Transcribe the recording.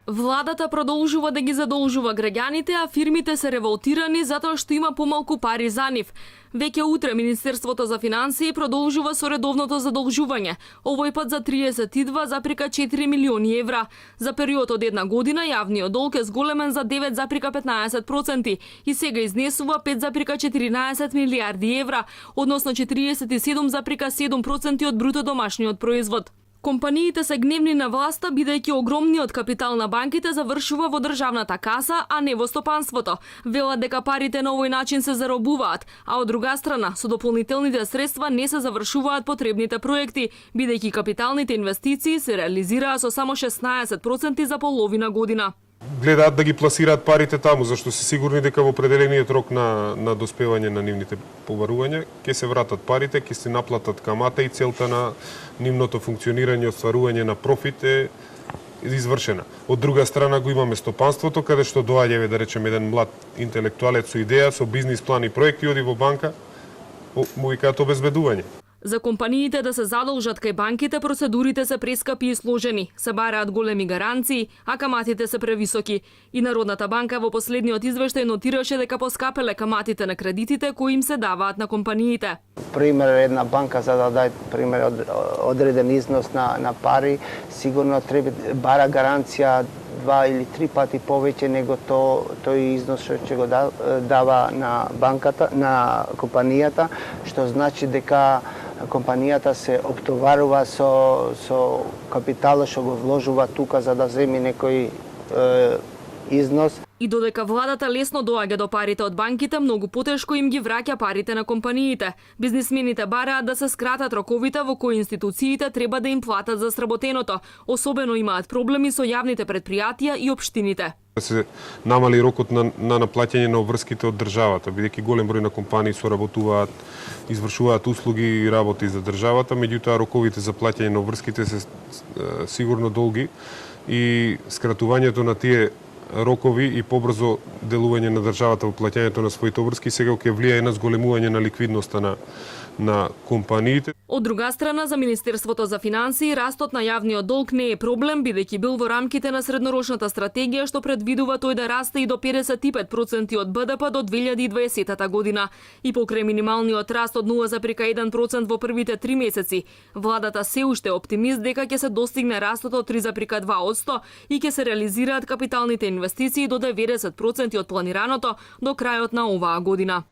Владата продолжува да ги задолжува граѓаните, а фирмите се револтирани затоа што има помалку пари за нив. Веќе утре Министерството за финансии продолжува со редовното задолжување, овој пат за 32,4 милиони евра. За период од една година јавниот долг е зголемен за 9,15% и сега изнесува 5,14 милиарди евра, односно 47,7% од бруто домашниот производ. Компаниите се гневни на власта бидејќи огромниот капитал на банките завршува во државната каса, а не во стопанството. Велат дека парите на овој начин се заробуваат, а од друга страна, со дополнителните средства не се завршуваат потребните проекти, бидејќи капиталните инвестиции се реализираа со само 16% за половина година. Гледаат да ги пласираат парите таму, зашто се сигурни дека во определениот рок на доспевање на нивните побарувања ќе се вратат парите, ќе се наплатат камата и целта на нивното функционирање, остварување на профит е извршена. Од друга страна го имаме стопанството, каде што доаѓа, да речеме, еден млад интелектуалец со идеја, со бизнис план и проекти, оди во банка, му викаат обезбедување. За компаниите да се задолжат кај банките, процедурите се прескапи и сложени, се бараат големи гаранции, а каматите се превисоки. И Народната банка во последниот извештај нотираше дека поскапеле каматите на кредитите кои им се даваат на компаниите. Пример, една банка за да даде пример одреден износ на пари, сигурно треба бара гаранција 2 или 3 пати повеќе него тој износ што ќе го дава на банката, на компанијата, што значи дека компанијата се оптоварува со капиталот што го вложува тука за да земи некој износ. И додека владата лесно доаѓа до парите од банките, многу потешко им ги враќа парите на компаниите. Бизнисмените бараат да се скратат роковите во кои институциите треба да им платат за сработеното. Особено имаат проблеми со јавните предпријатија и општините. Да се намали рокот на наплаќање на обврските од државата, бидејќи голем број на компании соработуваат, извршуваат услуги и работи за државата, меѓутоа роковите за плаќање на обврските се сигурно долги и скратувањето на тие рокови и побрзо делување на државата во плаќањето на своите обврски сега ќе влијае на зголемување на ликвидноста на компаниите. Од друга страна, за Министерството за финансии, растот на јавниот долг не е проблем, бидејќи бил во рамките на среднорочната стратегија што предвидува тој да расте и до 55% од БДП до 2020 година. И покрај минималниот раст од 0,1% во првите 3 месеци, владата се уште е оптимист дека ќе се достигне растот од 3,2% и ќе се реализираат капиталните инвестиции до 90% од планираното до крајот на оваа година.